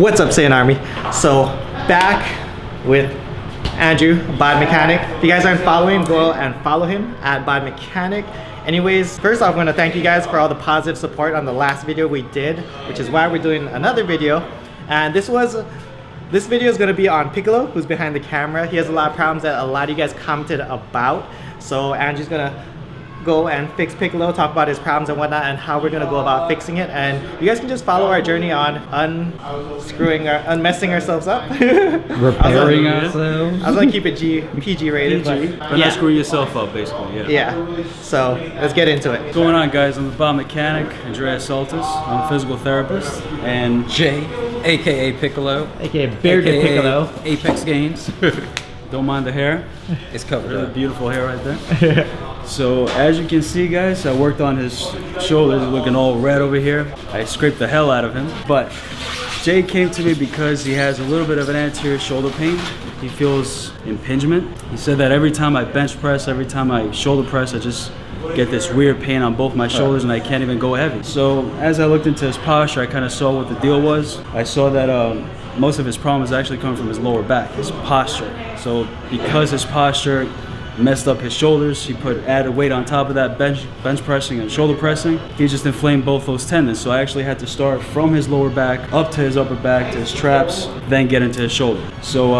What's up, Saiyan Army? So back with Andrew, Biomechanic. If you guys aren't following, go and follow him at Biomechanic. Anyways, first off, I want to thank you guys for all the positive support on the last video we did, which is why we're doing another video. And this video is going to be on Piccolo, who's behind the camera. He has a lot of problems that a lot of you guys commented about. So Andrew's going to go and fix Piccolo, talk about his problems and whatnot, and how we're gonna go about fixing it. And you guys can just follow our journey on unmessing ourselves up, repairing ourselves. I was gonna keep it PG rated, but not screw yourself up, basically. Yeah. So let's get into it. What's going on, guys? I'm the biomechanic, Andreas Saltis. I'm a physical therapist, and Jay, aka Piccolo, aka Bearded Piccolo, Apex Games. Don't mind the hair. It's covered Really up. beautiful hair right there. So as you can see, guys, I worked on his shoulders, looking all red over here. I scraped the hell out of him. But Jay came to me because he has a little bit of an anterior shoulder pain. He feels impingement. He said that every time I bench press, every time I shoulder press, I just get this weird pain on both my shoulders and I can't even go heavy. So as I looked into his posture, I kind of saw what the deal was. I saw that most of his problem is actually coming from his lower back, his posture. So because his posture messed up his shoulders, he put added weight on top of that, bench pressing and shoulder pressing. He just inflamed both those tendons. So I actually had to start from his lower back up to his upper back to his traps, then get into his shoulder. So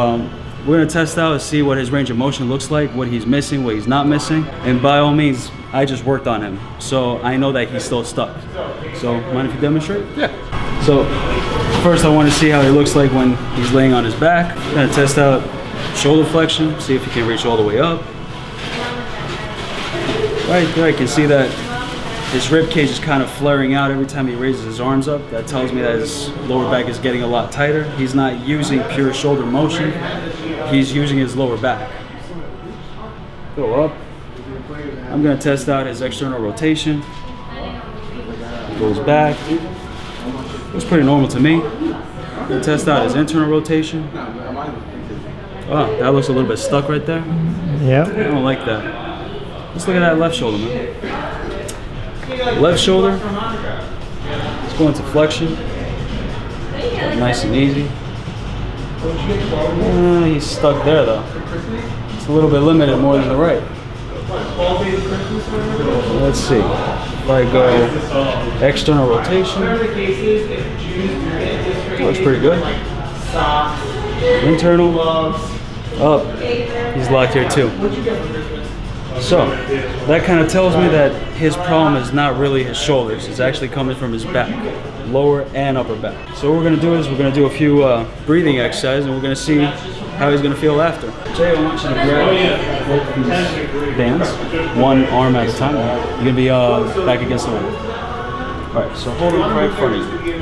we're gonna test out and see what his range of motion looks like, what he's missing, what he's not missing. And by all means, I just worked on him. So I know that he's still stuck. So mind if you demonstrate? Yeah. So first I want to see how he looks like when he's laying on his back. I'm gonna test out shoulder flexion, see if he can reach all the way up. Right there I can see that his rib cage is kind of flaring out every time he raises his arms up. That tells me that his lower back is getting a lot tighter. He's not using pure shoulder motion, he's using his lower back. Go up. I'm gonna test out his external rotation. Goes back. Looks pretty normal to me. I'm gonna test out his internal rotation. Oh, that looks a little bit stuck right there. Yeah. I don't like that. Let's look at that left shoulder, man. Left shoulder. Let's go into flexion. Nice and easy. He's stuck there though. It's a little bit limited more than the right. Let's see. If I go external rotation, looks pretty good. Internal, up. He's locked here too. So that kind of tells me that his problem is not really his shoulders. It's actually coming from his back, lower and upper back. So what we're going to do is we're going to do a few breathing exercises and we're going to see how he's going to feel after. Jay, I want you to grab both these bands, one arm at a time. You're going to be back against the wall. All right, so hold it right in front of you,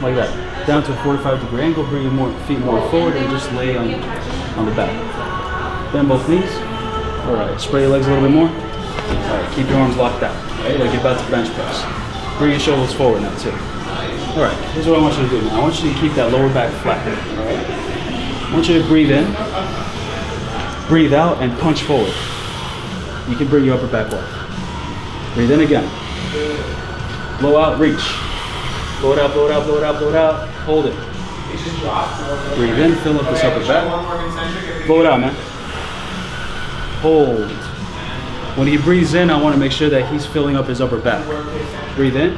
like that. Down to a 45-degree angle, bring your feet more forward and just lay on the back. Bend both knees. All right, spread your legs a little bit more. All right, keep your arms locked out, right, like you're about to bench press. Bring your shoulders forward now too. All right, here's what I want you to do now. I want you to keep that lower back flat, all right? I want you to breathe in, breathe out, and punch forward. You can bring your upper back up. Breathe in again. Blow out, reach. Blow it out, blow it out, blow it out, blow it out. Hold it. Breathe in, fill up this upper back. Blow it out, man. Hold. When he breathes in, I want to make sure that he's filling up his upper back. Breathe in.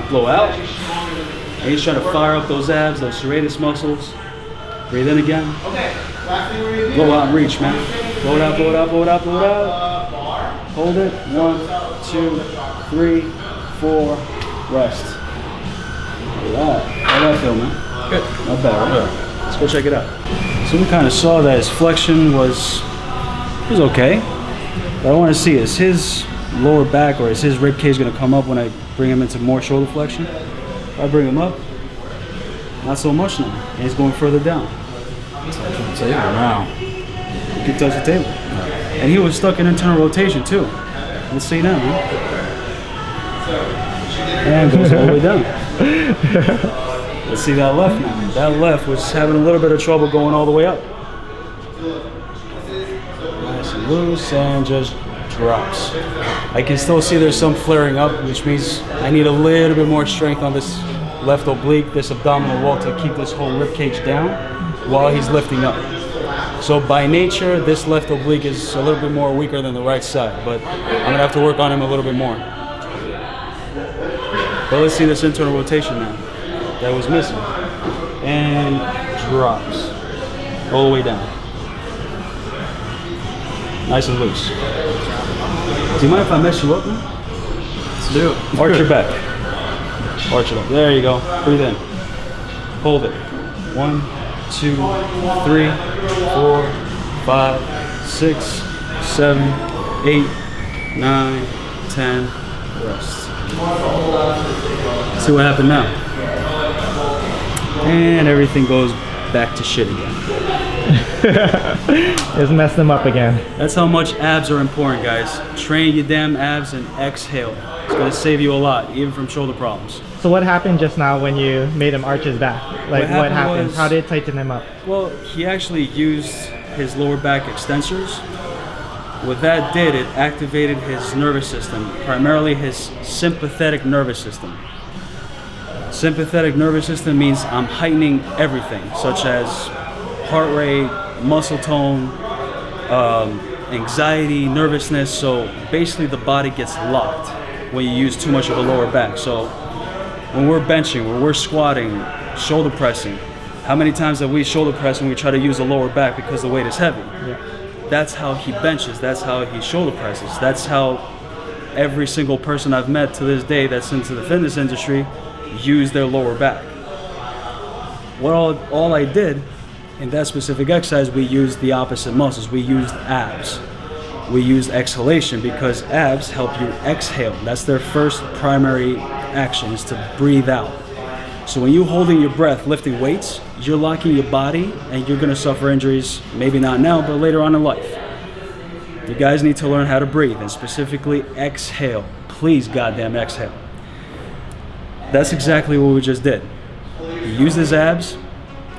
Blow out. And he's trying to fire up those abs, those serratus muscles. Breathe in again. Blow out and reach, man. Blow it out, blow it out, blow it out, blow it out. Hold it. 1, 2, 3, 4. Rest. Look at that. How'd that feel, man? Good. Not bad, right? Let's go check it out. So we kind of saw that his flexion was okay. But I want to see, is his lower back or is his rib cage going to come up when I bring him into more shoulder flexion? If I bring him up, not so much now. And he's going further down. Wow. You can touch the table. And he was stuck in internal rotation too. Let's see now, man. And goes all the way down. Let's see that left now. That left was having a little bit of trouble going all the way up. Nice and loose and just drops. I can still see there's some flaring up, which means I need a little bit more strength on this left oblique, this abdominal wall to keep this whole rib cage down while he's lifting up. So by nature, this left oblique is a little bit more weaker than the right side, but I'm gonna have to work on him a little bit more. But let's see this internal rotation now. That was missing. And drops all the way down. Nice and loose. Do you mind if I mess you up, man? Let's do it. Arch your back. Arch it up. There you go. Breathe in. Hold it. 1, 2, 3, 4, 5, 6, 7, 8, 9, 10. Rest. See what happened now. And everything goes back to shit again. Just messed them up again. That's how much abs are important, guys. Train your damn abs and exhale. It's gonna save you a lot, even from shoulder problems. So what happened just now when you made him arch his back? Like what happened? was- How did it tighten him up? Well, he actually used his lower back extensors. What that did, it activated his nervous system, primarily his sympathetic nervous system. Sympathetic nervous system means I'm heightening everything, such as heart rate, muscle tone, anxiety, nervousness. So basically the body gets locked when you use too much of a lower back. So when we're benching, when we're squatting, shoulder pressing, how many times have we shoulder pressed when we try to use the lower back because the weight is heavy? Yeah. That's how he benches, that's how he shoulder presses, that's how every single person I've met to this day that's into the fitness industry use their lower back. All I did in that specific exercise, we used the opposite muscles. We used abs. We used exhalation because abs help you exhale. That's their first primary action, is to breathe out. So when you're holding your breath, lifting weights, you're locking your body and you're gonna suffer injuries, maybe not now, but later on in life. You guys need to learn how to breathe and specifically exhale. Please goddamn exhale. That's exactly what we just did. He used his abs,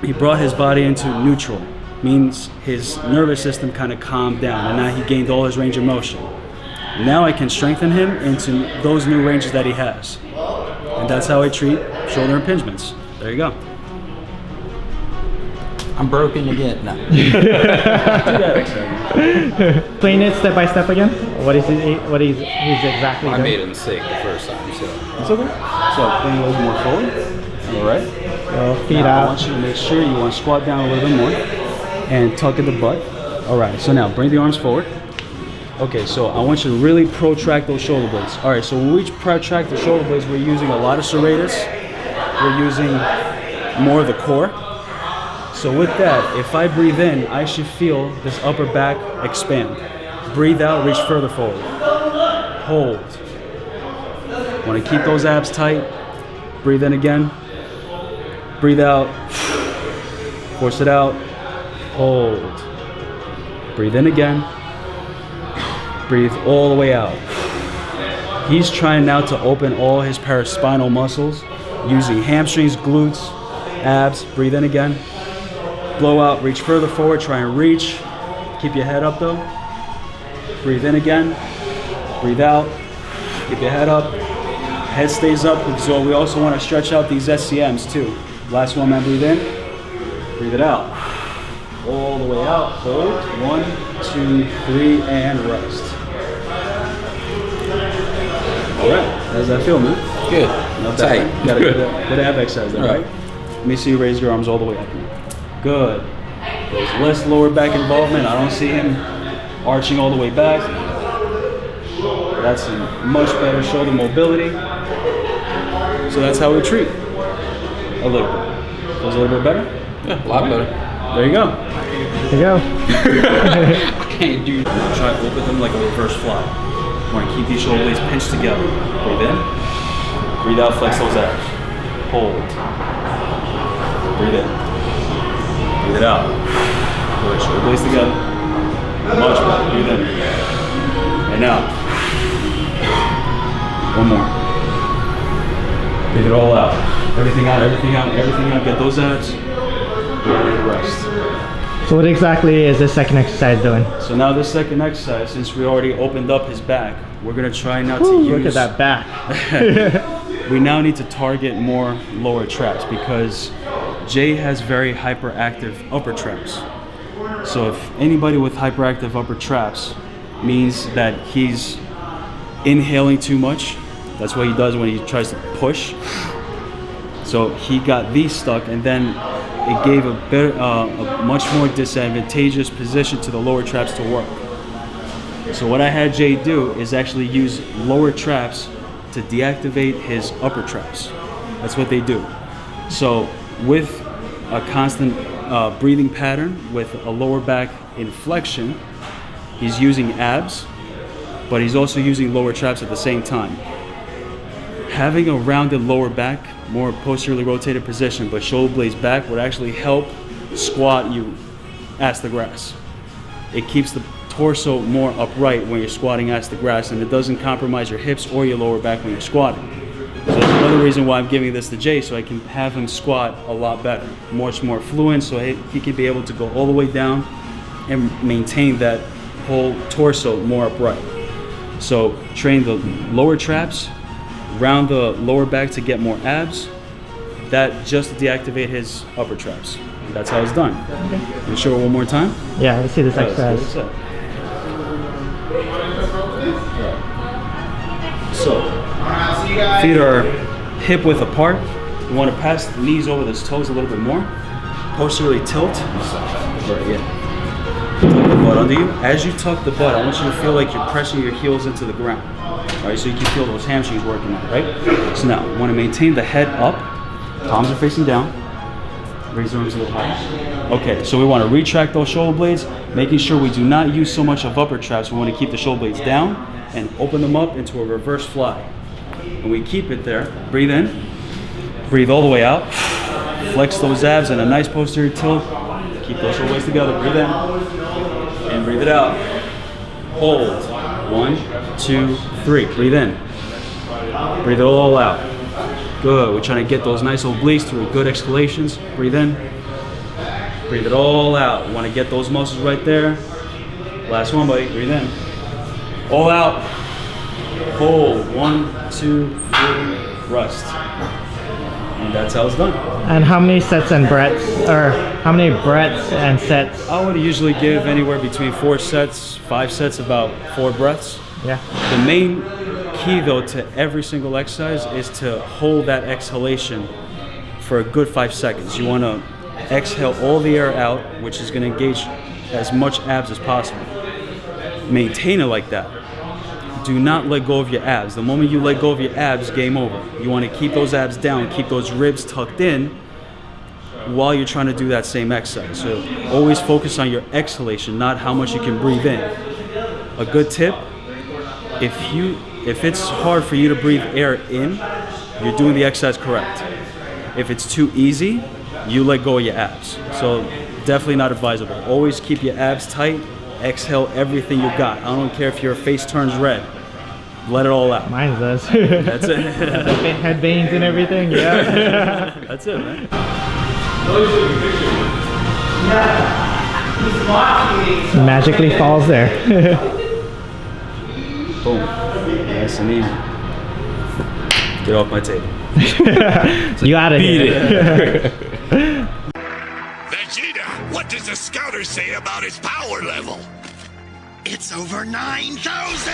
he brought his body into neutral, means his nervous system kind of calmed down and now he gained all his range of motion. Now I can strengthen him into those new ranges that he has. And that's how I treat shoulder impingements. There you go. I'm broken again. No. Do that exercise. Explain it step by step again. What is it? What he's exactly I doing? made a mistake the first time, so. It's okay. So bring those more forward. All right. So feet Now, I out. want you to make sure you want to squat down a little bit more and tuck in the butt. All right. So now bring the arms forward. Okay. So I want you to really protract those shoulder blades. All right. So when we protract the shoulder blades, we're using a lot of serratus. We're using more of the core. So with that, if I breathe in, I should feel this upper back expand. Breathe out, reach further forward. Hold. Want to keep those abs tight. Breathe in again. Breathe out. Force it out. Hold. Breathe in again. Breathe all the way out. He's trying now to open all his paraspinal muscles using hamstrings, glutes, abs. Breathe in again. Blow out, reach further forward, try and reach. Keep your head up though. Breathe in again. Breathe out. Keep your head up. Head stays up because we also want to stretch out these SCMs too. Last one, man, breathe in. Breathe it out. All the way out. Hold. 1, 2, 3, and rest. All right. How does that feel, man? Good. Not Tight. bad. Got a good ab exercise there, right? Let me see you raise your arms all the way up. Good. There's less lower back involvement. I don't see him arching all the way back. That's a much better shoulder mobility. So that's how we treat. A little bit. Feels a little bit better? Yeah, a lot better. There you go. There you go. I can't do. Now try to open them like a reverse fly. Want to keep these shoulder blades pinched together. Breathe in. Breathe out, flex those abs. Hold. Breathe in. Breathe it out. Good. Shoulder blades together. Much better. Breathe in. And out. One more. Breathe it all out. Everything out, everything out, everything out. Get those abs. And rest. So what exactly is this second exercise doing? So now this second exercise, since we already opened up his back, we're gonna try now to Ooh, use. look at that back. we now need to target more lower traps because Jay has very hyperactive upper traps. So if anybody with hyperactive upper traps means that he's inhaling too much, that's what he does when he tries to push. So he got these stuck, and then it gave a much more disadvantageous position to the lower traps to work. So what I had Jay do is actually use lower traps to deactivate his upper traps. That's what they do. So with a constant breathing pattern with a lower back inflection, he's using abs, but he's also using lower traps at the same time. Having a rounded lower back, more posteriorly rotated position, but shoulder blades back would actually help squat you ass to grass. It keeps the torso more upright when you're squatting ass to grass, and it doesn't compromise your hips or your lower back when you're squatting. So that's another reason why I'm giving this to Jay, so I can have him squat a lot better, much more fluent, so he can be able to go all the way down and maintain that whole torso more upright. So train the lower traps, round the lower back to get more abs, that just to deactivate his upper traps. That's how it's done. Okay. Can you show it one more time? Yeah, let's see this exercise. So, feet are hip width apart. You want to pass the knees over the toes a little bit more. Posteriorly tilt. Tuck the butt under you. As you tuck the butt, I want you to feel like you're pressing your heels into the ground. All right, so you can feel those hamstrings working out, right? So now, you want to maintain the head up. Palms are facing down. Raise the arms a little higher. Okay, so we want to retract those shoulder blades, making sure we do not use so much of upper traps. We want to keep the shoulder blades down and open them up into a reverse fly. And we keep it there. Breathe in. Breathe all the way out. Flex those abs and a nice posterior tilt. Keep those shoulder blades together. Breathe in. And breathe it out. Hold. 1, 2, 3. Breathe in. Breathe it all out. Good. We're trying to get those nice obliques through good exhalations. Breathe in. Breathe it all out. We want to get those muscles right there. Last one, buddy. Breathe in. All out. Hold. 1, 2, 3. Rest. And that's how it's done. And how many sets and breaths, or how many breaths and sets? I would usually give anywhere between 4 sets, 5 sets, about 4 breaths. Yeah. The main key though to every single exercise is to hold that exhalation for a good 5 seconds. You want to exhale all the air out, which is going to engage as much abs as possible. Maintain it like that. Do not let go of your abs. The moment you let go of your abs, game over. You want to keep those abs down, keep those ribs tucked in while you're trying to do that same exercise. So always focus on your exhalation, not how much you can breathe in. A good tip, if it's hard for you to breathe air in, you're doing the exercise correct. If it's too easy, you let go of your abs. So definitely not advisable. Always keep your abs tight. Exhale everything you got. I don't care if your face turns red. Let it all out. Mine does. That's it. Head veins and everything, yeah. That's it, man. Magically falls there. Boom. Nice and easy. Get off my table. You out of here. Vegeta, what does the scouter say about his power level? It's over 9,000!